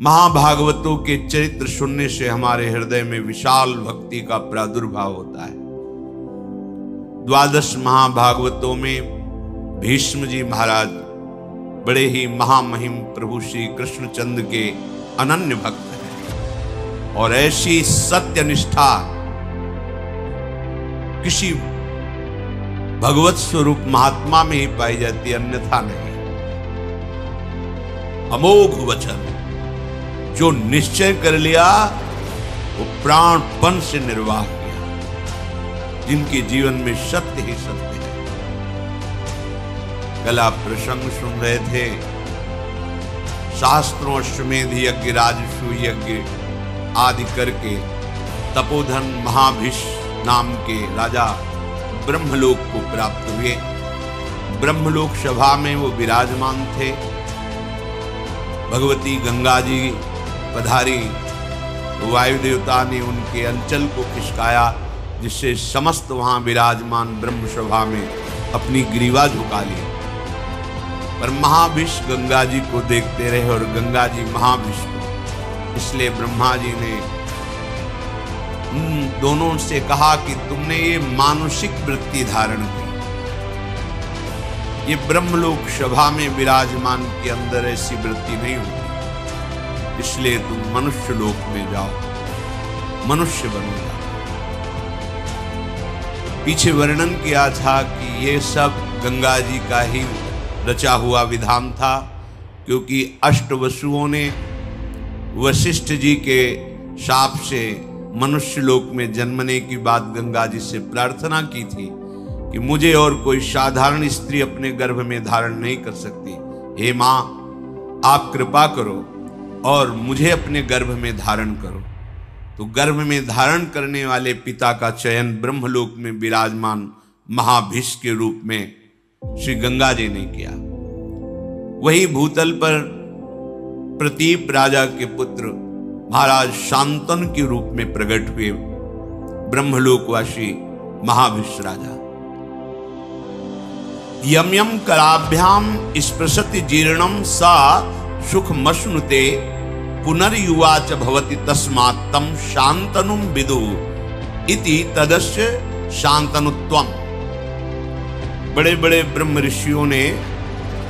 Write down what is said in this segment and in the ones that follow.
महाभागवतों के चरित्र सुनने से हमारे हृदय में विशाल भक्ति का प्रादुर्भाव होता है। 12 महाभागवतों में भीष्म जी महाराज बड़े ही महामहिम प्रभु श्री कृष्णचंद्र के अनन्य भक्त हैं और ऐसी सत्यनिष्ठा किसी भगवत स्वरूप महात्मा में ही पाई जाती, अन्यथा नहीं। अमोघ वचन जो निश्चय कर लिया वो प्राणपन से निर्वाह किया, जिनके जीवन में सत्य ही सत्य है। कल आप प्रसंग सुन रहे थे, शास्त्रों अश्वमेध यज्ञ राजसूय यज्ञ आदि करके तपोधन महाभीष नाम के राजा ब्रह्मलोक को प्राप्त हुए। ब्रह्मलोक सभा में वो विराजमान थे। भगवती गंगा जी पधारी, वायु देवता ने उनके अंचल को खिसकाया, जिससे समस्त वहां विराजमान ब्रह्म सभा में अपनी ग्रीवा झुका ली। पर महाभीष गंगा जी को देखते रहे और गंगा जी महाभीष को। इसलिए ब्रह्मा जी ने उन दोनों से कहा कि तुमने ये मानुषिक वृत्ति धारण की, ये ब्रह्मलोक सभा में विराजमान के अंदर ऐसी वृत्ति नहीं होती, इसलिए तुम मनुष्य लोक में जाओ, मनुष्य बनो जाओ। पीछे वर्णन किया था कि ये सब गंगा जी का ही रचा हुआ विधान था, क्योंकि अष्टवसुओं ने वशिष्ठ जी के शाप से मनुष्य लोक में जन्मने की बात गंगा जी से प्रार्थना की थी कि मुझे और कोई साधारण स्त्री अपने गर्भ में धारण नहीं कर सकती। हे मां, आप कृपा करो और मुझे अपने गर्भ में धारण करो। तो गर्भ में धारण करने वाले पिता का चयन ब्रह्मलोक में विराजमान महाभीष के रूप में श्री गंगा जी ने किया। वही भूतल पर प्रतीप राजा के पुत्र महाराज शांतनु के रूप में प्रकट हुए ब्रह्मलोकवासी महाभीष राजा। यम यम कराभ्याम स्पृशति जीर्णम सा सुखमश्नुते पुनर्युवाच भवति तस्मात् तम शांतनुम विदु इति तदस्य शांतनुत्वम। बड़े बड़े ब्रह्म ऋषियों ने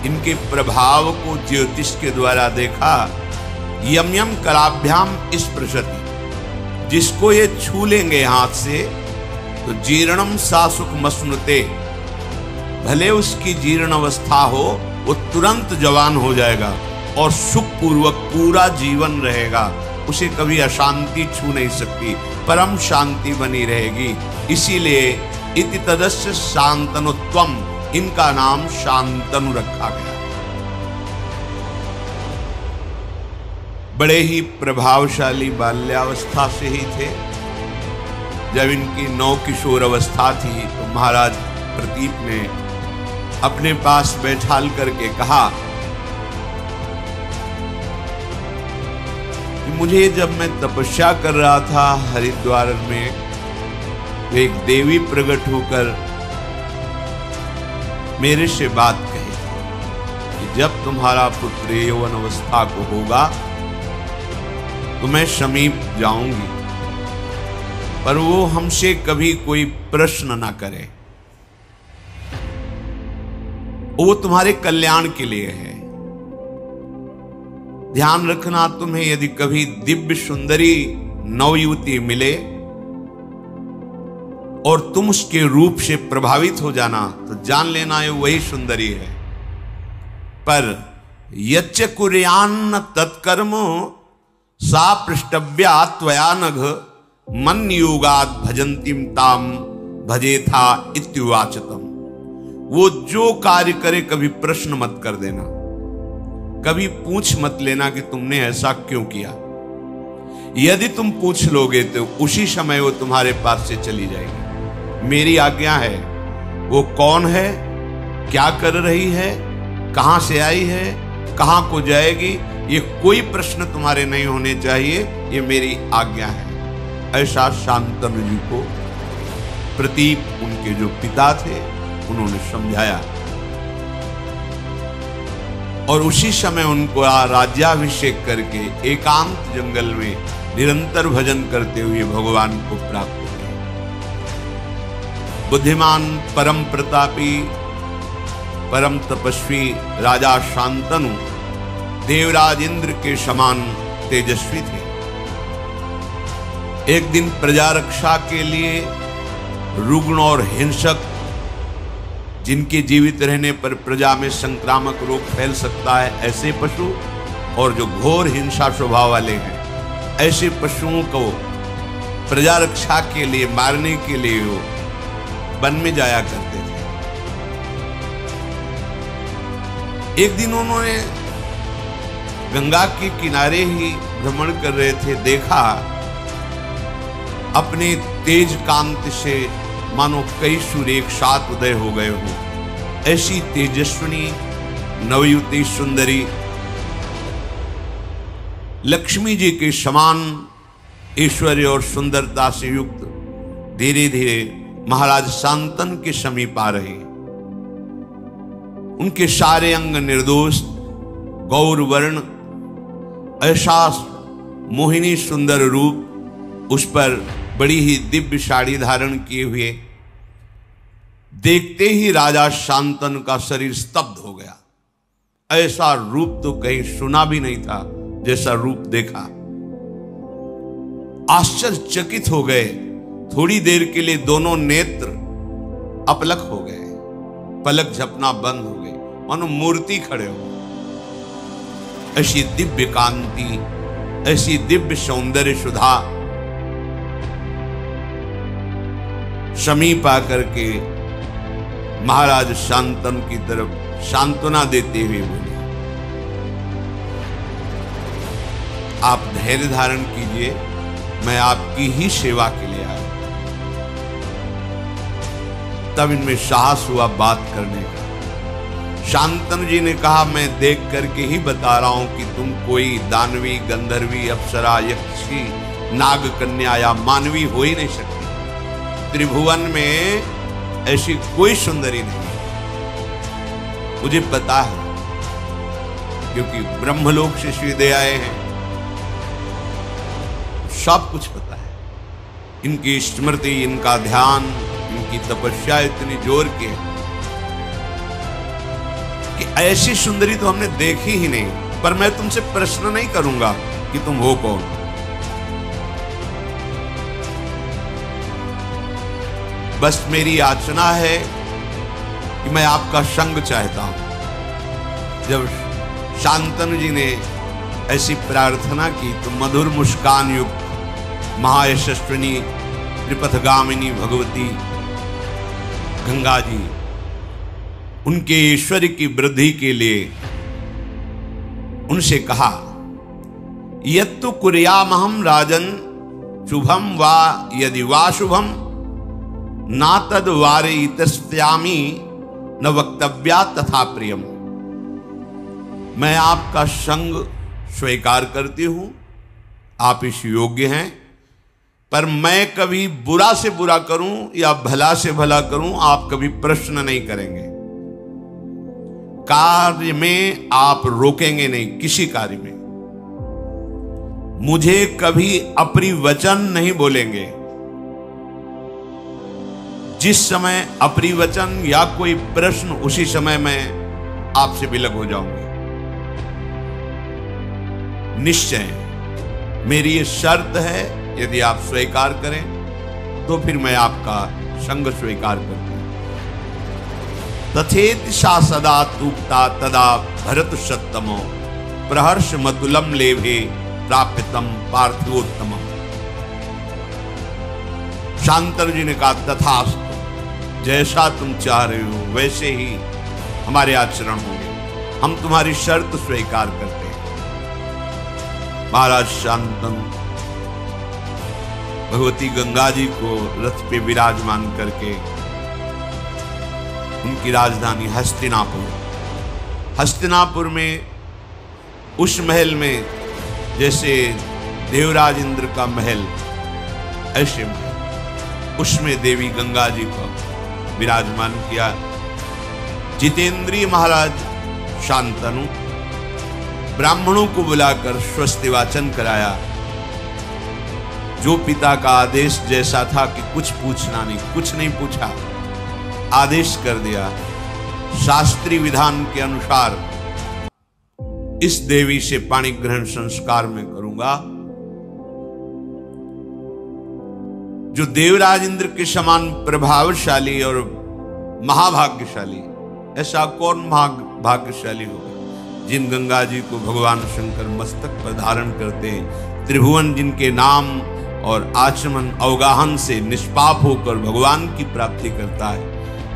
इनके प्रभाव को ज्योतिष के द्वारा देखा। यम यम कराभ्याम स्पृशति, जिसको ये छू लेंगे हाथ से तो जीर्णम सा सुखमश्नुते, भले उसकी जीर्ण अवस्था हो वो तुरंत जवान हो जाएगा और सुख पूर्वक पूरा जीवन रहेगा, उसे कभी अशांति छू नहीं सकती, परम शांति बनी रहेगी। इसीलिए इति तदस्य शांतनुत्वम, इनका नाम शांतनु रखा गया। बड़े ही प्रभावशाली बाल्यावस्था से ही थे। जब इनकी नौ किशोर अवस्था थी तो महाराज प्रतीप ने अपने पास बैठाल करके कहा कि मुझे जब मैं तपस्या कर रहा था हरिद्वार में, तो एक देवी प्रकट होकर मेरे से बात कही कि जब तुम्हारा पुत्र यौवन अवस्था को होगा तो मैं समीप जाऊंगी, पर वो हमसे कभी कोई प्रश्न ना करे, वो तुम्हारे कल्याण के लिए है। ध्यान रखना, तुम्हें यदि कभी दिव्य सुंदरी नवयुवती मिले और तुम उसके रूप से प्रभावित हो जाना तो जान लेना ये वही सुंदरी है। पर यच्च कुर्यान्न तत्कर्म सा पृष्ठव्या त्वया नघ मन्युगाद भजंतीम ताम भजेथा इत्युवाचतम। वो जो कार्य करे कभी प्रश्न मत कर देना, कभी पूछ मत लेना कि तुमने ऐसा क्यों किया। यदि तुम पूछ लोगे तो उसी समय वो तुम्हारे पास से चली जाएगी। मेरी आज्ञा है। वो कौन है, क्या कर रही है, कहां से आई है, कहां को जाएगी, ये कोई प्रश्न तुम्हारे नहीं होने चाहिए, ये मेरी आज्ञा है। ऐसा शांतनु जी को प्रतीप उनके जो पिता थे उन्होंने समझाया। और उसी समय उनको राज्याभिषेक करके एकांत जंगल में निरंतर भजन करते हुए भगवान को प्राप्त हुए। बुद्धिमान, परम प्रतापी, परम तपस्वी राजा शांतनु देवराज इंद्र के समान तेजस्वी थे। एक दिन प्रजा रक्षा के लिए रुग्ण और हिंसक, जिनके जीवित रहने पर प्रजा में संक्रामक रोग फैल सकता है, ऐसे पशु और जो घोर हिंसा स्वभाव वाले हैं, ऐसे पशुओं को प्रजा रक्षा के लिए मारने के लिए वो वन में जाया करते थे। एक दिन उन्होंने गंगा के किनारे ही भ्रमण कर रहे थे, देखा अपने तेज कांति से मानो कई सूर्य एक साथ उदय हो गए हो। ऐसी तेजस्विनी नवयुवती सुंदरी लक्ष्मी जी के समान ऐश्वर्य और सुंदरता से युक्त धीरे धीरे महाराज शांतनु के समीप आ रही। उनके सारे अंग निर्दोष गौर वर्ण, ऐसा मोहिनी सुंदर रूप, उस पर बड़ी ही दिव्य साड़ी धारण किए हुए, देखते ही राजा शांतनु का शरीर स्तब्ध हो गया। ऐसा रूप तो कहीं सुना भी नहीं था जैसा रूप देखा। आश्चर्यचकित हो गए। थोड़ी देर के लिए दोनों नेत्र अपलक हो गए, पलक झपना बंद हो गई, मानो मूर्ति खड़े हो। ऐसी दिव्य कांति, ऐसी दिव्य सौंदर्य सुधा समीप आकर के महाराज शांतनु की तरफ सांत्वना देते हुए बोले, आप धैर्य धारण कीजिए, मैं आपकी ही सेवा के लिए आया। तब इनमें साहस हुआ बात करने का। शांतनु जी ने कहा, मैं देख करके ही बता रहा हूं कि तुम कोई दानवी, गंधर्वी, अप्सरा, यक्षी, नाग कन्या या मानवी हो ही नहीं सकती। त्रिभुवन में ऐसी कोई सुंदरी नहीं है, मुझे पता है, क्योंकि ब्रह्मलोक से सीधे आए हैं, सब कुछ पता है। इनकी स्मृति, इनका ध्यान, इनकी तपस्या इतनी जोर की है कि ऐसी सुंदरी तो हमने देखी ही नहीं। पर मैं तुमसे प्रश्न नहीं करूंगा कि तुम हो कौन, बस मेरी याचना है कि मैं आपका संग चाहता हूं। जब शांतनु जी ने ऐसी प्रार्थना की तो मधुर मुस्कान युक्त महायशस्विनी त्रिपथगामिनी भगवती गंगा जी उनके ऐश्वर्य की वृद्धि के लिए उनसे कहा, यत्तु कुर्यामहं राजन शुभम वा यदि वा शुभम ना तद वारयितस्यामि न वक्तव्या तथा प्रियम। मैं आपका संग स्वीकार करती हूं, आप इस योग्य हैं, पर मैं कभी बुरा से बुरा करूं या भला से भला करूं, आप कभी प्रश्न नहीं करेंगे। कार्य में आप रोकेंगे नहीं, किसी कार्य में मुझे कभी अप्रिय वचन नहीं बोलेंगे। जिस समय अप्रिय वचन या कोई प्रश्न, उसी समय मैं आपसे विलग हो जाऊंगी। निश्चय मेरी ये शर्त है, यदि आप स्वीकार करें तो फिर मैं आपका संग स्वीकार करती हूं। तथेति सा सदा तूक्ता तदा भरत सत्तमो प्रहर्ष मधुलम लेभे प्राप्यतम पार्थिवोत्तम। शांतनु जी ने कहा, तथास्तु, जैसा तुम चाह रहे हो वैसे ही हमारे आचरण होंगे, हम तुम्हारी शर्त स्वीकार करते हैं। महाराज शांतनु भगवती गंगा जी को रथ पे विराजमान करके उनकी राजधानी हस्तिनापुर में उस महल में जैसे देवराज इंद्र का महल, ऐसे महल, उसमें देवी गंगा जी को विराजमान किया। जितेंद्रीय महाराज शांतनु ब्राह्मणों को बुलाकर स्वस्ति वाचन कराया। जो पिता का आदेश जैसा था कि कुछ पूछना नहीं, कुछ नहीं पूछा, आदेश कर दिया शास्त्रीय विधान के अनुसार इस देवी से पाणी ग्रहण संस्कार मैं करूंगा। जो देवराज इंद्र के समान प्रभावशाली और महाभाग्यशाली, ऐसा कौन महाभाग्यशाली होगा जिन गंगा जी को भगवान शंकर मस्तक पर धारण करते हैं, त्रिभुवन जिनके नाम और आचमन अवगाहन से निष्पाप होकर भगवान की प्राप्ति करता है,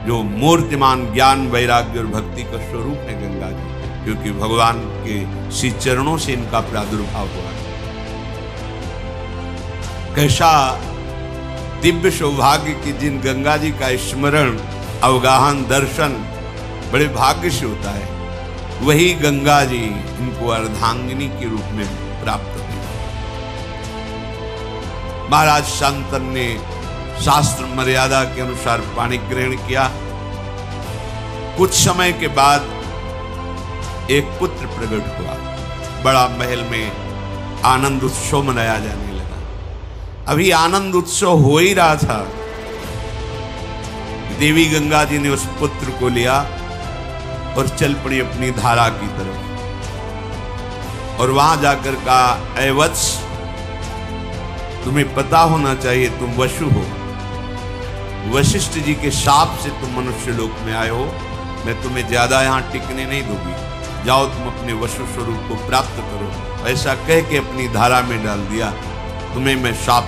जो मूर्तिमान ज्ञान वैराग्य और भक्ति का स्वरूप है गंगा जी, क्योंकि भगवान के श्री चरणों से इनका प्रादुर्भाव हुआ है। कैसा दिव्य सौभाग्य कि जिन गंगा जी का स्मरण अवगाहन दर्शन बड़े भाग्य से होता है, वही गंगा जी इनको अर्धांगिनी के रूप में प्राप्त हुई। महाराज शांतनु ने शास्त्र मर्यादा के अनुसार पाणी ग्रहण किया। कुछ समय के बाद एक पुत्र प्रकट हुआ। बड़ा महल में आनंद उत्सव मनाया जाने लगा। अभी आनंद उत्सव हो ही रहा था, देवी गंगा जी ने उस पुत्र को लिया और चल पड़ी अपनी धारा की तरफ। और वहां जाकर कहा, ऐ वत्स, तुम्हें पता होना चाहिए तुम वसु हो। वशिष्ठ जी के शाप से तुम मनुष्य लोक में आए हो। मैं तुम्हें ज्यादा यहां टिकने नहीं दूंगी, जाओ तुम अपने वसु स्वरूप को प्राप्त करो। ऐसा कह के अपनी धारा में डाल दिया। तुम्हें मैं शाप